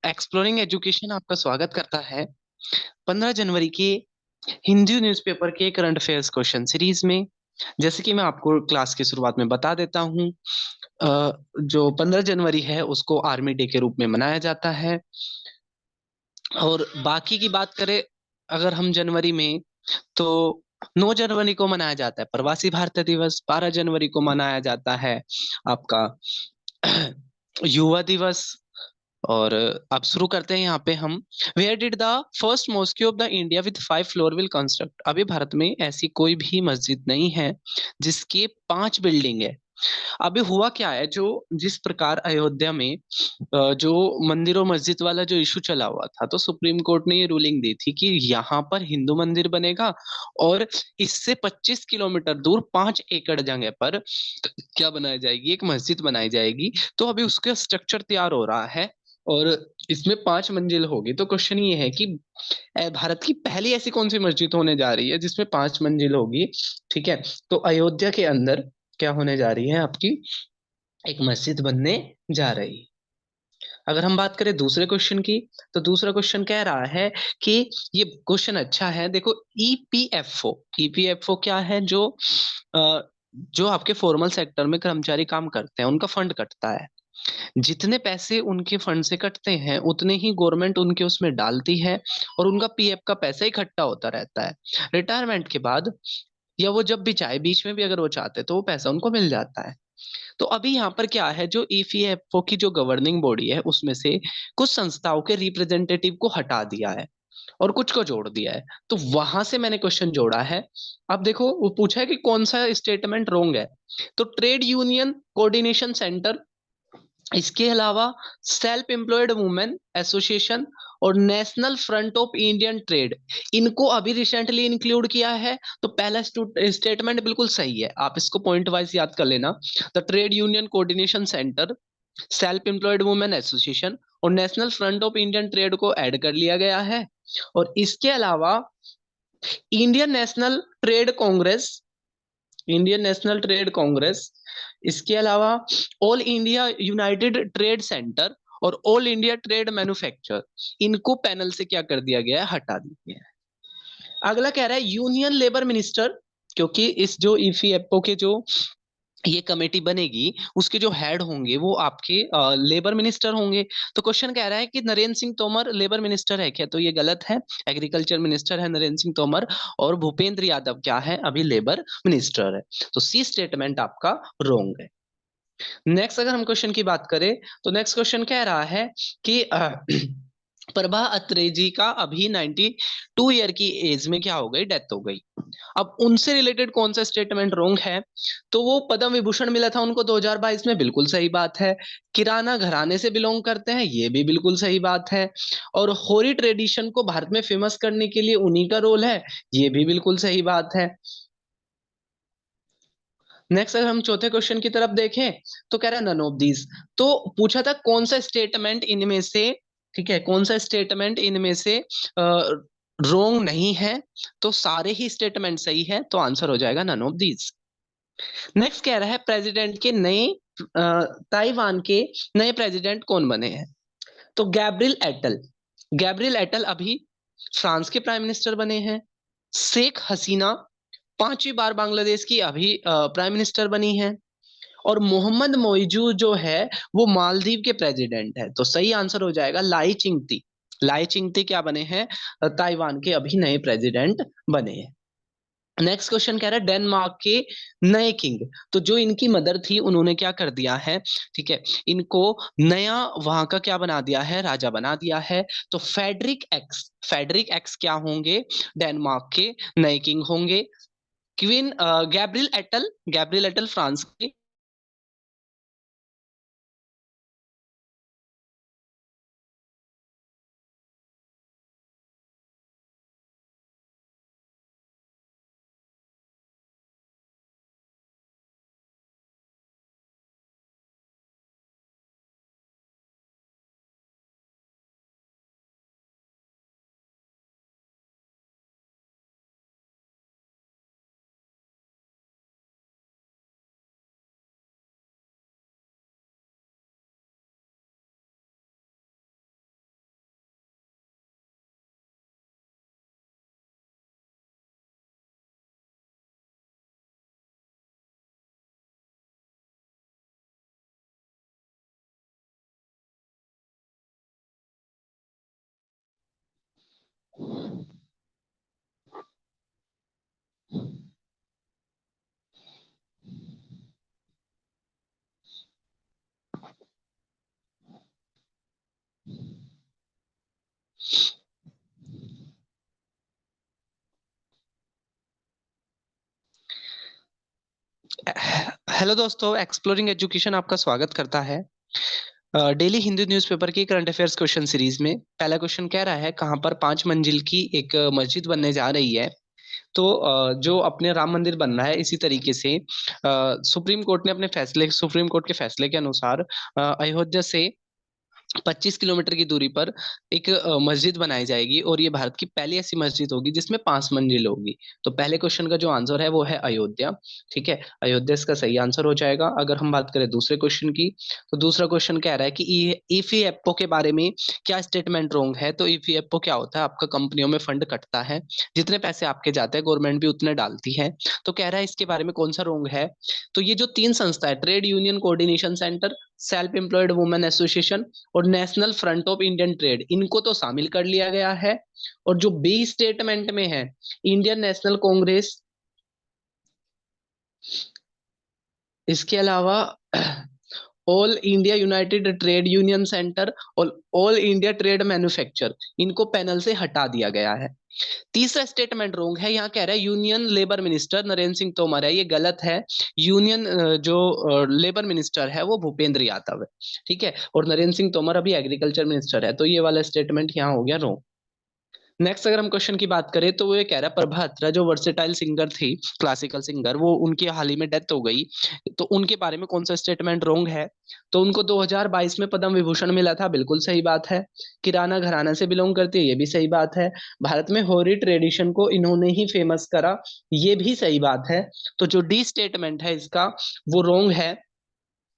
Exploring education आपका स्वागत करता है 15 जनवरी की हिंदी न्यूज़पेपर के करंट अफेयर्स क्वेश्चन सीरीज में। जैसे कि मैं आपको क्लास की शुरुआत में बता देता हूँ, जो 15 जनवरी है उसको आर्मी डे के रूप में मनाया जाता है। और बाकी की बात करें अगर हम जनवरी में, तो 9 जनवरी को मनाया जाता है प्रवासी भारतीय दिवस, 12 जनवरी को मनाया जाता है आपका युवा दिवस। और अब शुरू करते हैं यहाँ पे हम। Where did the first mosque of the India with 5 floor will construct. अभी भारत में ऐसी कोई भी मस्जिद नहीं है जिसके 5 बिल्डिंग है। अभी हुआ क्या है, जो जिस प्रकार अयोध्या में जो मंदिर और मस्जिद वाला जो इशू चला हुआ था, तो सुप्रीम कोर्ट ने ये रूलिंग दी थी कि यहाँ पर हिंदू मंदिर बनेगा और इससे 25 किलोमीटर दूर 5 एकड़ जगह पर क्या बनाई जाएगी, एक मस्जिद बनाई जाएगी। तो अभी उसका स्ट्रक्चर तैयार हो रहा है और इसमें 5 मंजिल होगी। तो क्वेश्चन ये है कि भारत की पहली ऐसी कौन सी मस्जिद होने जा रही है जिसमें 5 मंजिल होगी। ठीक है, तो अयोध्या के अंदर क्या होने जा रही है, आपकी एक मस्जिद बनने जा रही है। अगर हम बात करें दूसरे क्वेश्चन की, तो दूसरा क्वेश्चन कह रहा है कि ये क्वेश्चन अच्छा है, देखो। ईपीएफओ, ईपीएफओ क्या है, अ, जो आपके फॉर्मल सेक्टर में कर्मचारी काम करते हैं उनका फंड कटता है। जितने पैसे उनके फंड से कटते हैं उतने ही गवर्नमेंट उनके उसमें डालती है और उनका पीएफ का पैसा इकट्ठा होता रहता है। रिटायरमेंट के बाद या वो जब भी चाहे, बीच में भी अगर वो चाहते तो वो पैसा उनको मिल जाता है। तो अभी यहाँ पर क्या है, जो ईपीएफओ की जो गवर्निंग बॉडी है उसमें से कुछ संस्थाओं के रिप्रेजेंटेटिव को हटा दिया है और कुछ को जोड़ दिया है। तो वहां से मैंने क्वेश्चन जोड़ा है। अब देखो, वो पूछा है कि कौन सा स्टेटमेंट रोंग है। तो ट्रेड यूनियन कोऑर्डिनेशन सेंटर, इसके अलावा सेल्फ एम्प्लॉयड वुमेन एसोसिएशन और national front of Indian trade, इनको अभी रिसेंटली इंक्लूड किया है। तो पहला स्टेटमेंट बिल्कुल सही है, आप इसको पॉइंट वाइज याद कर लेना। The trade union coordination centre, self employed women association और national front of Indian trade को ऐड कर लिया गया है। और इसके अलावा Indian national trade congress, Indian national trade congress, इसके अलावा all India united trade centre और ऑल इंडिया ट्रेड मैन्युफैक्चर, इनको पैनल से क्या कर दिया गया है, हटा दिया गया है। अगला कह रहा है यूनियन लेबर मिनिस्टर, क्योंकि इस जो ईपीएफओ के जो ये कमेटी बनेगी उसके जो हेड होंगे वो आपके लेबर मिनिस्टर होंगे। तो क्वेश्चन कह रहा है कि नरेंद्र सिंह तोमर लेबर मिनिस्टर है क्या, तो ये गलत है। एग्रीकल्चर मिनिस्टर है नरेंद्र सिंह तोमर और भूपेंद्र यादव क्या है, अभी लेबर मिनिस्टर है। तो सी स्टेटमेंट आपका रोंग है। नेक्स्ट अगर हम क्वेश्चन की बात करें, तो नेक्स्ट क्वेश्चन कह रहा है कि प्रभा अत्रे जी का अभी 92 ईयर की एज में क्या हो गई, डेथ हो गई। अब उनसे रिलेटेड कौन सा स्टेटमेंट रोंग है, तो वो पद्म विभूषण मिला था उनको 2022 में, बिल्कुल सही बात है। किराना घराने से बिलोंग करते हैं, ये भी बिल्कुल सही बात है। और होरी ट्रेडिशन को भारत में फेमस करने के लिए उन्हीं का रोल है, ये भी बिल्कुल सही बात है। नेक्स्ट अगर हम चौथे क्वेश्चन की तरफ देखें, तो कह रहा है नन ऑफ दीज। तो पूछा था कौन सा स्टेटमेंट इनमें से, ठीक है, कौन सा स्टेटमेंट इनमें से रोंग नहीं है। तो सारे ही स्टेटमेंट सही है, तो आंसर हो जाएगा नन ऑफ दीज। नेक्स्ट कह रहा है प्रेसिडेंट के नए, ताइवान के नए प्रेसिडेंट कौन बने हैं। तो गैब्रियल एटल, गैब्रियल एटल अभी फ्रांस के प्राइम मिनिस्टर बने हैं। शेख हसीना 5वीं बार बांग्लादेश की अभी प्राइम मिनिस्टर बनी है। और मोहम्मद मोइजू जो है वो मालदीव के प्रेसिडेंट है। तो सही आंसर हो जाएगा लाई चिंगती। लाई चिंगती क्या बने हैं, ताइवान के अभी नए प्रेसिडेंट बने हैं। नेक्स्ट क्वेश्चन कह रहा है डेनमार्क के नए किंग, तो जो इनकी मदर थी उन्होंने क्या कर दिया है, ठीक है, इनको नया वहां का क्या बना दिया है, राजा बना दिया है। तो फेडरिक एक्स, फेडरिक एक्स क्या होंगे, डेनमार्क के नए किंग होंगे। क्वीन गैब्रियल एटल, गैब्रियल एटल फ्रांस के हेलो दोस्तों, एक्सप्लोरिंग एजुकेशन आपका स्वागत करता है। डेली हिंदू न्यूज़पेपर की करंट अफेयर्स क्वेश्चन सीरीज में पहला क्वेश्चन कह रहा है कहाँ पर 5 मंजिल की एक मस्जिद बनने जा रही है। तो जो अपने राम मंदिर बन रहा है इसी तरीके से सुप्रीम कोर्ट के फैसले के अनुसार अयोध्या से 25 किलोमीटर की दूरी पर एक मस्जिद बनाई जाएगी और ये भारत की पहली ऐसी मस्जिद होगी जिसमें 5 मंजिल होगी। तो पहले क्वेश्चन का जो आंसर है वो है अयोध्या। ठीक है, अयोध्या इसका सही आंसर हो जाएगा। अगर हम बात करें दूसरे क्वेश्चन की, तो दूसरा क्वेश्चन कह रहा है कि ईपीएफओ के बारे में क्या स्टेटमेंट रॉन्ग है। तो ईपीएफओ क्या होता है, आपका कंपनियों में फंड कटता है, जितने पैसे आपके जाते हैं गवर्नमेंट भी उतने डालती है। तो कह रहा है इसके बारे में कौन सा रॉन्ग है। तो ये जो 3 संस्था है, trade union coordination centre, self employed women association और national front of Indian trade, इनको तो शामिल कर लिया गया है। और जो बी स्टेटमेंट में है, इंडियन नेशनल कांग्रेस, इसके अलावा all India united trade union centre और ऑल इंडिया ट्रेड मैन्युफैक्चर, इनको पैनल से हटा दिया गया है। तीसरा स्टेटमेंट रोंग है, यहाँ कह रहा है union labour minister Narendra Singh Tomar है, ये गलत है। यूनियन जो लेबर मिनिस्टर है वो भूपेंद्र यादव है। ठीक है, और नरेंद्र सिंह तोमर अभी एग्रीकल्चर मिनिस्टर है, तो ये वाला स्टेटमेंट यहाँ हो गया रोंग। नेक्स्ट अगर हम क्वेश्चन की बात करें तो वो ये कह रहा है प्रभा अत्रा जो वर्सेटाइल सिंगर थी, क्लासिकल सिंगर, वो उनकी हाल ही में डेथ हो गई। तो उनके बारे में कौन सा स्टेटमेंट रॉन्ग है। तो उनको 2022 में पद्म विभूषण मिला था, बिल्कुल सही बात है। किराना घराना से बिलोंग करती है, ये भी सही बात है। भारत में होरी ट्रेडिशन को इन्होंने ही फेमस करा, ये भी सही बात है। तो जो डी स्टेटमेंट है इसका वो रॉन्ग है।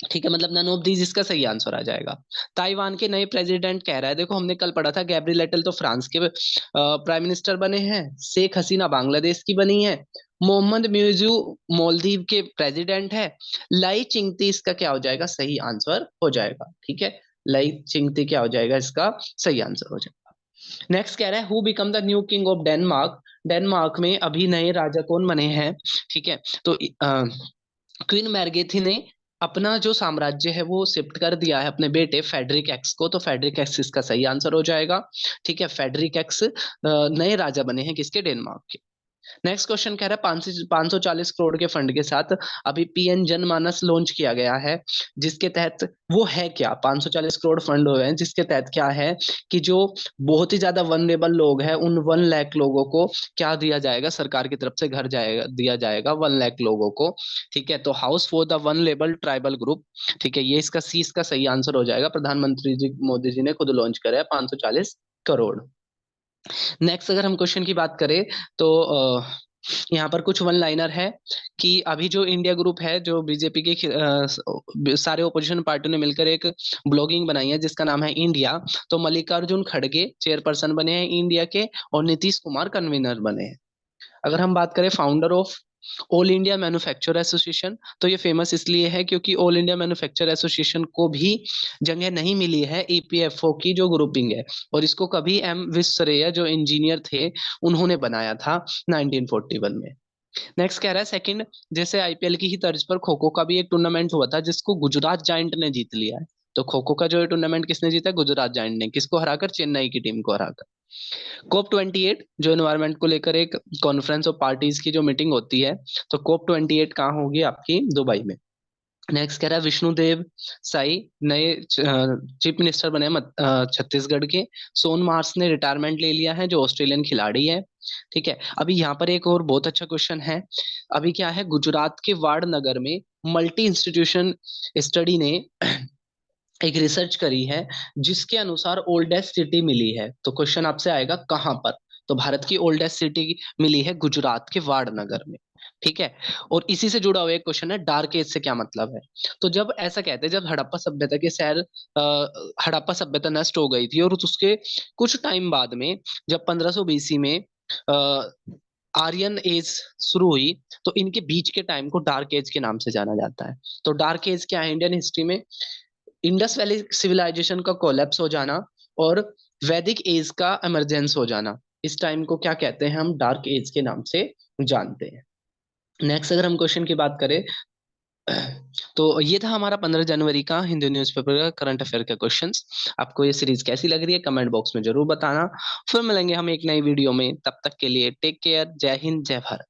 ठीक है, मतलब नन ऑफ दीज इसका सही आंसर आ जाएगा। ताइवान के नए प्रेसिडेंट कह रहा है, देखो हमने कल पढ़ा था गैब्रियल एटल तो फ्रांस के प्राइम मिनिस्टर बने हैं, शेख हसीना बांग्लादेश की बनी है, मोहम्मद म्यूजू मालदीव के प्रेसिडेंट है, लाई चिंगती इसका क्या हो जाएगा, सही आंसर हो जाएगा। ठीक है, लाई चिंगती क्या हो जाएगा, इसका सही आंसर हो जाएगा। नेक्स्ट कह रहा है who become the new king of Denmark. Denmark में अभी नए राजा कौन बने हैं। ठीक है, तो क्वीन मैरगेथी ने अपना जो साम्राज्य है वो शिफ्ट कर दिया है अपने बेटे फेडरिक एक्स को, तो फेडरिक एक्स इसका सही आंसर हो जाएगा। ठीक है, फेडरिक एक्स नए राजा बने हैं किसके, डेनमार्क के। नेक्स्ट क्वेश्चन कह रहा है 540 करोड़ के फंड के साथ अभी पीएम जनमानस लॉन्च किया गया है, जिसके तहत वो है क्या, 540 करोड़ फंड हुए हैं जिसके तहत क्या है कि जो बहुत ही ज्यादा वनरेबल लोग हैं उन 1 लाख लोगों को क्या दिया जाएगा, सरकार की तरफ से घर जाएगा, दिया जाएगा 1 लाख लोगों को। ठीक है, तो house for the vulnerable tribal group. ठीक है, ये इसका सी इसका सही आंसर हो जाएगा। प्रधानमंत्री जी मोदी जी ने खुद लॉन्च करा है 540 करोड़। नेक्स्ट अगर हम क्वेश्चन की बात करें तो यहाँ पर कुछ वन लाइनर है कि अभी जो इंडिया ग्रुप है, जो बीजेपी के सारे ओपोजिशन पार्टियों ने मिलकर एक ब्लॉगिंग बनाई है जिसका नाम है इंडिया। तो मल्लिकार्जुन खड़गे चेयरपर्सन बने हैं इंडिया के और नीतीश कुमार कन्वीनर बने हैं। अगर हम बात करें founder of all India manufacture association, तो ये फेमस इसलिए है क्योंकि ऑल इंडिया मैन्युफैक्चर एसोसिएशन को भी जगह नहीं मिली है ईपीएफओ की जो ग्रुपिंग है, और इसको कभी एम विश्वेश्वरैया जो इंजीनियर थे उन्होंने बनाया था 1941 में। नेक्स्ट कह रहा है सेकंड, जैसे आईपीएल की ही तर्ज पर खो खो का भी एक टूर्नामेंट हुआ था जिसको गुजरात जायंट ने जीत लिया है। तो खो खो का जो टूर्नामेंट किसने जीता, गुजरात जायंट ने, किसको हराकर, चेन्नई की टीम को हराकर। COP28 जो एनवायरनमेंट को लेकर एक कॉन्फ्रेंस ऑफ पार्टीज की जो मीटिंग होती है, तो COP28 कहाँ होगी, आपकी दुबई में। नेक्स्ट कह रहा है विष्णुदेव साई नए चीफ मिनिस्टर बने छत्तीसगढ़ के। सोन मार्स ने रिटायरमेंट ले लिया है, जो ऑस्ट्रेलियन खिलाड़ी है। ठीक है, अभी यहाँ पर एक और बहुत अच्छा क्वेश्चन है। अभी क्या है, गुजरात के वाड़नगर में मल्टी इंस्टीट्यूशन स्टडी ने एक रिसर्च करी है जिसके अनुसार ओल्डेस्ट सिटी मिली है। तो क्वेश्चन आपसे आएगा कहां पर, तो भारत की ओल्डेस्ट सिटी मिली है गुजरात के वाड़नगर में। ठीक है, और इसी से जुड़ा हुआ एक क्वेश्चन है डार्क एज से क्या मतलब है। तो जब ऐसा कहते हैं, जब हड़प्पा सभ्यता के शहर हड़प्पा सभ्यता नष्ट हो गई थी और उसके कुछ टाइम बाद में जब 1500 बीसी में आर्यन एज शुरू हुई, तो इनके बीच के टाइम को डार्क एज के नाम से जाना जाता है। तो डार्क एज क्या है इंडियन हिस्ट्री में, इंडस वैली सिविलाइजेशन का कोलैप्स हो जाना और वैदिक एज का इमरजेंस हो जाना, इस टाइम को क्या कहते हैं, हम डार्क एज के नाम से जानते हैं। नेक्स्ट अगर हम क्वेश्चन की बात करें तो ये था हमारा 15 जनवरी का हिंदू न्यूज़पेपर का करंट अफेयर का क्वेश्चंस। आपको ये सीरीज कैसी लग रही है कमेंट बॉक्स में जरूर बताना। फिर मिलेंगे हम एक नई वीडियो में, तब तक के लिए टेक केयर, जय हिंद जय भारत।